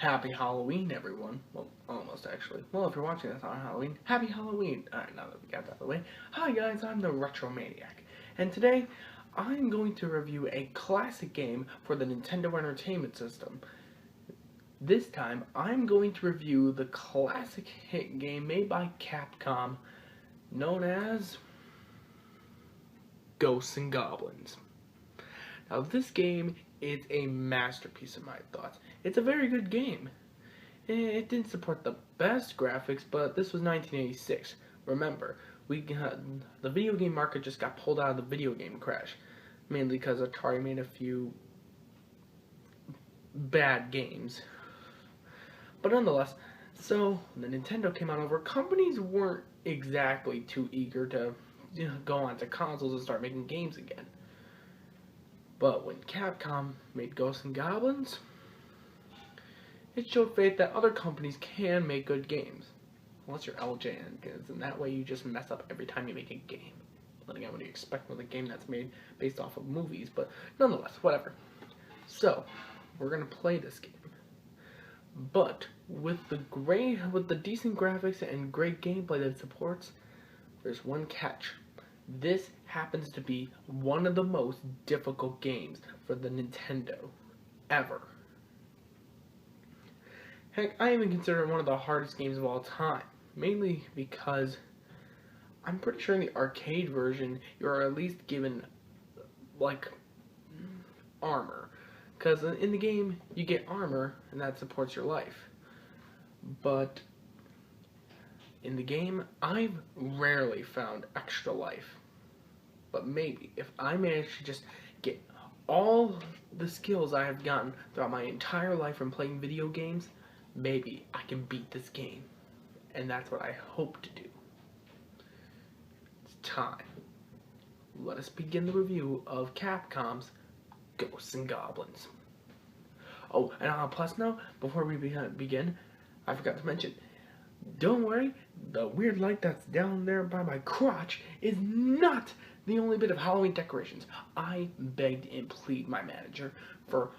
Happy Halloween, everyone. Well, almost actually. Well, if you're watching this on Halloween, happy Halloween. Alright, now that we got that out of the way. Hi guys, I'm the Retro Maniac. And today, I'm going to review a classic game for the Nintendo Entertainment System. This time, I'm going to review the classic hit game made by Capcom, known as Ghosts and Goblins. Now, this game is a masterpiece in my thoughts. It's a very good game. It didn't support the best graphics, but this was 1986. Remember, the video game market just got pulled out of the video game crash, mainly because Atari made a few bad games. But nonetheless, so the Nintendo came on over. Companies weren't exactly too eager to go onto consoles and start making games again. But when Capcom made Ghosts and Goblins, it showed faith that other companies can make good games. Unless you're LJN, because in that way you just mess up every time you make a game. Then again, what do you expect with a game that's made based off of movies? But nonetheless, whatever. So, we're going to play this game. But with the decent graphics and great gameplay that it supports, there's one catch. This happens to be one of the most difficult games for the Nintendo ever. Heck, I even consider it one of the hardest games of all time, mainly because I'm pretty sure in the arcade version you're at least given like armor, because in the game you get armor and that supports your life. But in the game, I've rarely found extra life. But maybe, if I manage to just get all the skills I have gotten throughout my entire life from playing video games, maybe I can beat this game. And that's what I hope to do. It's time. Let us begin the review of Capcom's Ghosts and Goblins. Oh, and on a plus note, before we begin, I forgot to mention, don't worry, the weird light that's down there by my crotch is not the only bit of Halloween decorations. I begged and pleaded my manager for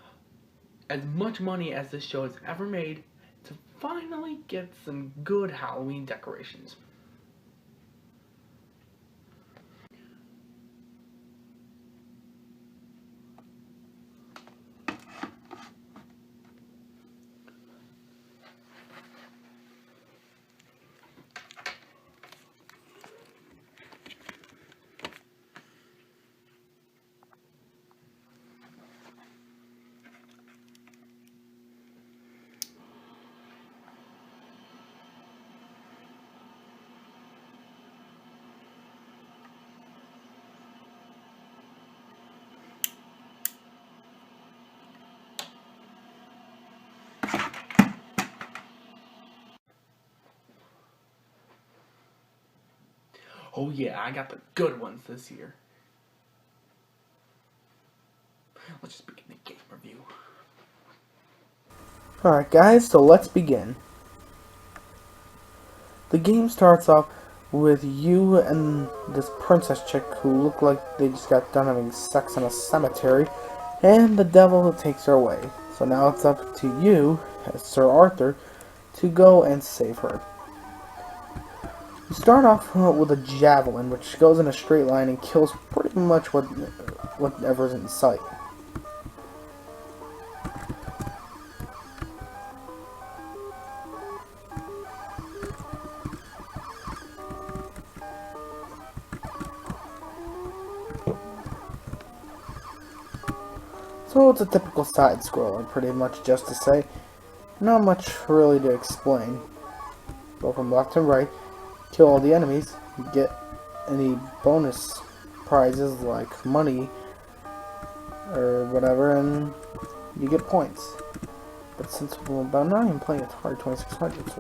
as much money as this show has ever made to finally get some good Halloween decorations. Oh yeah, I got the good ones this year. Let's just begin the game review. Alright guys, so let's begin. The game starts off with you and this princess chick who look like they just got done having sex in a cemetery, and the devil takes her away. So now it's up to you, as Sir Arthur, to go and save her. You start off with a javelin, which goes in a straight line and kills pretty much whatever's in sight. So it's a typical side-scroller, pretty much just to say. Not much really to explain. Go from left to right, kill all the enemies, get any bonus prizes like money or whatever, and you get points. But since I'm not even playing Atari 2600,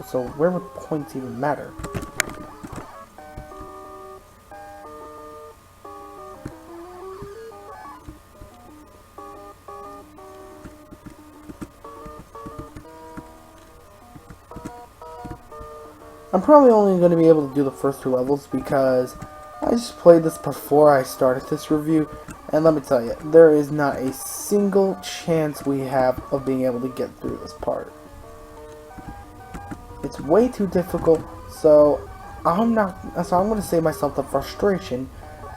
so where would points even matter? I'm probably only going to be able to do the first two levels because I just played this before I started this review, And let me tell you, there is not a single chance we have of being able to get through this part. It's way too difficult, so I'm going to save myself the frustration,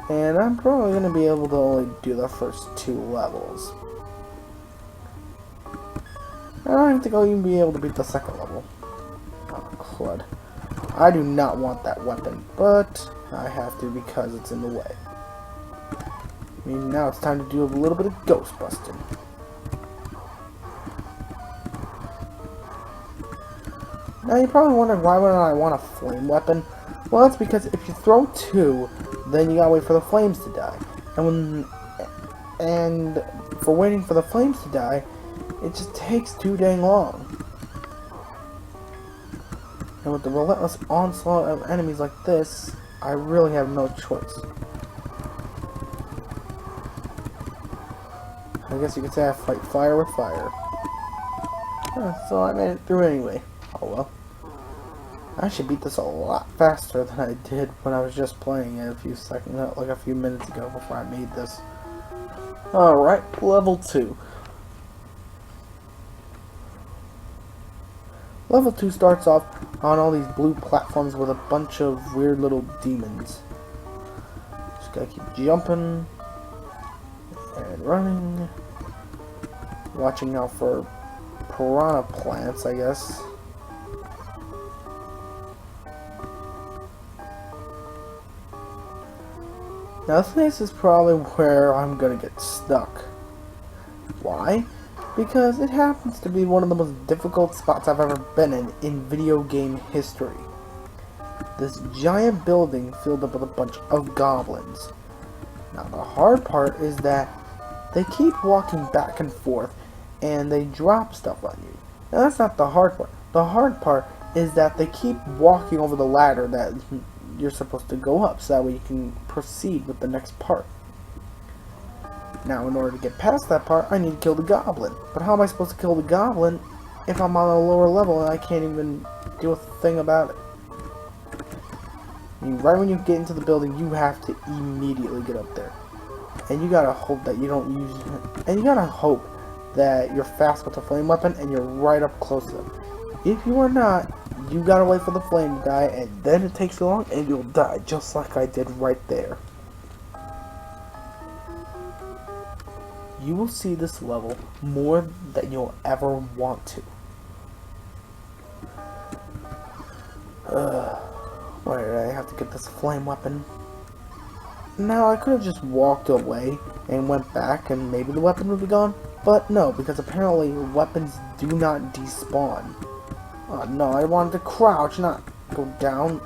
and I'm probably going to be able to only do the first 2 levels. I don't think I'll even be able to beat the second level. Oh, crud. I do not want that weapon, but I have to because it's in the way. I mean, now it's time to do a little bit of ghost busting. Now you're probably wondering why would I want a flame weapon? Well, that's because if you throw 2, then you gotta wait for the flames to die. And for waiting for the flames to die, it just takes too dang long. And with the relentless onslaught of enemies like this, I really have no choice. I guess you could say I fight fire with fire. So I made it through anyway. Oh well. I should beat this a lot faster than I did when I was just playing it a few minutes ago before I made this. Alright, level 2. Level 2 starts off on all these blue platforms with a bunch of weird little demons. Just gotta keep jumping and running. Watching out for piranha plants, I guess. Now this is probably where I'm gonna get stuck. Why? Because it happens to be one of the most difficult spots I've ever been in video game history. This giant building filled up with a bunch of goblins. Now the hard part is that they keep walking back and forth and they drop stuff on you. Now that's not the hard part. The hard part is that they keep walking over the ladder that you're supposed to go up so that way you can proceed with the next part. Now in order to get past that part, I need to kill the goblin. But how am I supposed to kill the goblin if I'm on a lower level and I can't even do a thing about it? I mean, right when you get into the building, you have to immediately get up there. And you gotta hope that you don't use... And you gotta hope that you're fast with the flame weapon and you're right up close to them. If you are not, you gotta wait for the flame to die, and then it takes too long and you'll die, just like I did right there. You will see this level more than you'll ever want to. Why did I have to get this flame weapon? Now, I could have just walked away and went back and maybe the weapon would be gone. But no, because apparently weapons do not despawn. Oh no, I wanted to crouch, not go down.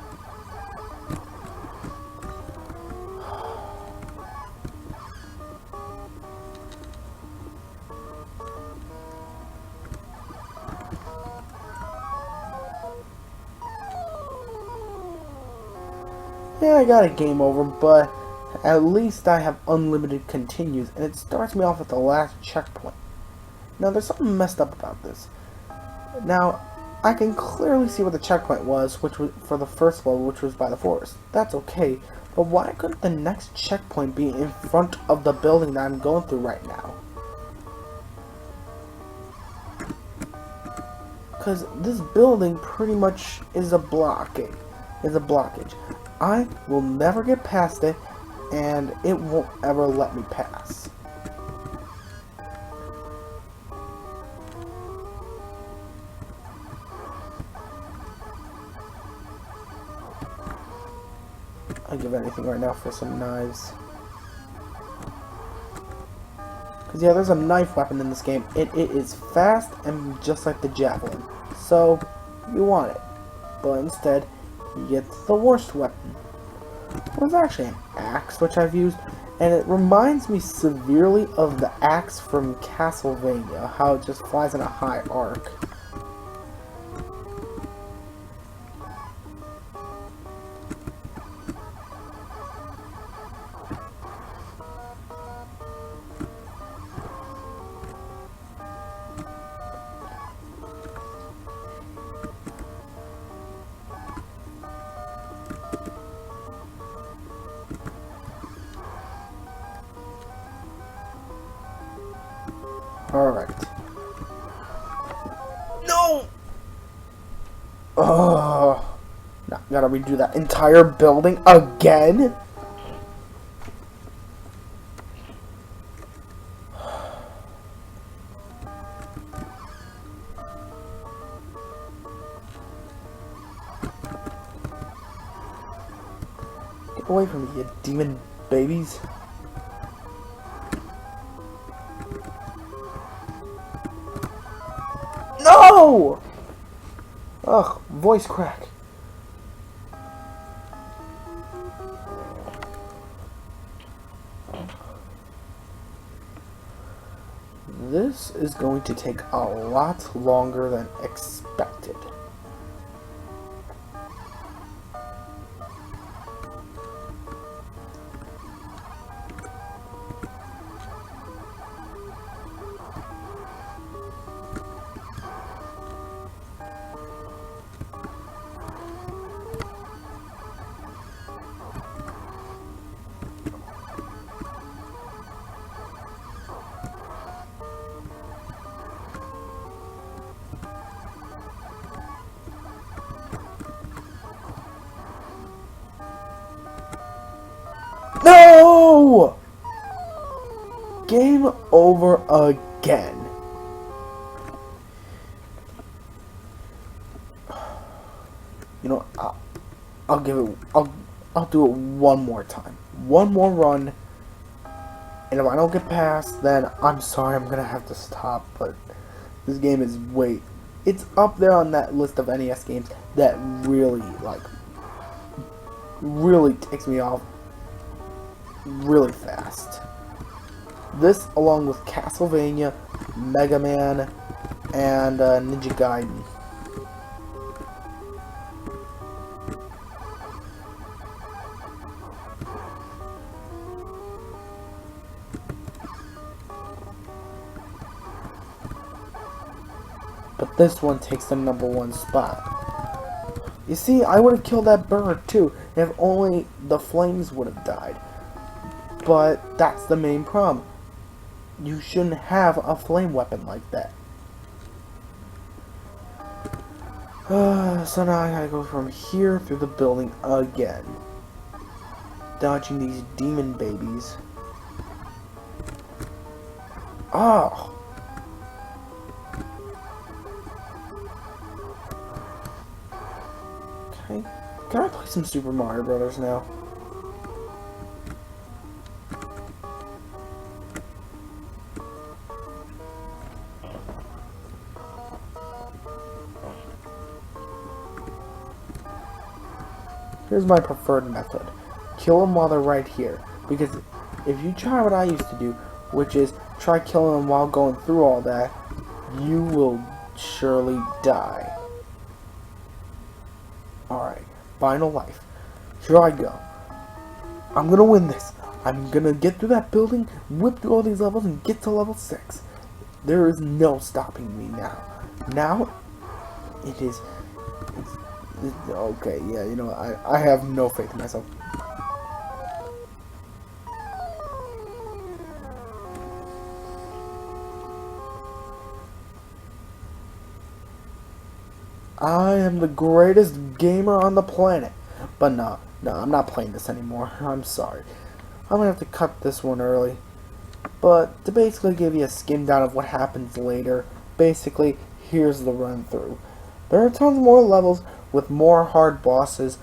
Yeah, I got a game over, but at least I have unlimited continues, and it starts me off at the last checkpoint. Now, there's something messed up about this. Now, I can clearly see where the checkpoint was, which was for the first level, which was by the forest. That's okay, but why couldn't the next checkpoint be in front of the building that I'm going through right now? Because this building pretty much is a blockage. I will never get past it, and it won't ever let me pass. I'd give anything right now for some knives. Because yeah, there's a knife weapon in this game. It is fast and just like the javelin. So, you want it. But instead, you get the worst weapon. Well, it's actually an axe, which I've used, and it reminds me severely of the axe from Castlevania, how it just flies in a high arc. Alright. No! Oh, now gotta redo that entire building again? Get away from me, you demon babies. No! Ugh, voice crack. This is going to take a lot longer than expected. No! Game over again. You know, I'll give it. I'll do it one more time. One more run. And if I don't get past, then I'm sorry. I'm gonna have to stop. But this game is it's up there on that list of NES games that really really takes me off really fast. This, along with Castlevania, Mega Man, and Ninja Gaiden. But this one takes the #1 spot. You see, I would have killed that bird too, if only the flames would have died. But that's the main problem. You shouldn't have a flame weapon like that. So now I gotta go from here through the building again. Dodging these demon babies. Oh! Okay. Can I play some Super Mario Brothers now? Here's my preferred method. Kill them while they're right here. Because if you try what I used to do, which is try killing them while going through all that, you will surely die. Alright, final life. Here I go. I'm gonna win this. I'm gonna get through that building, whip through all these levels, and get to level 6. There is no stopping me now. Now, it is... okay, yeah, you know, I have no faith in myself. I am the greatest gamer on the planet. But no, I'm not playing this anymore. I'm sorry. I'm gonna have to cut this one early. But to basically give you a skim down of what happens later, basically, here's the run through. There are tons more levels with more hard bosses,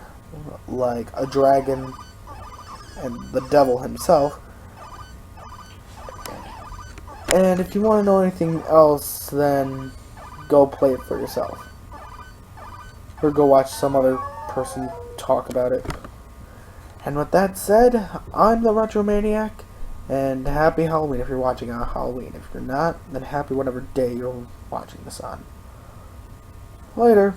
like a dragon and the devil himself. And if you want to know anything else, then go play it for yourself. Or go watch some other person talk about it. And with that said, I'm the Retro Maniac, and happy Halloween if you're watching on Halloween. If you're not, then happy whatever day you're watching this on. Later.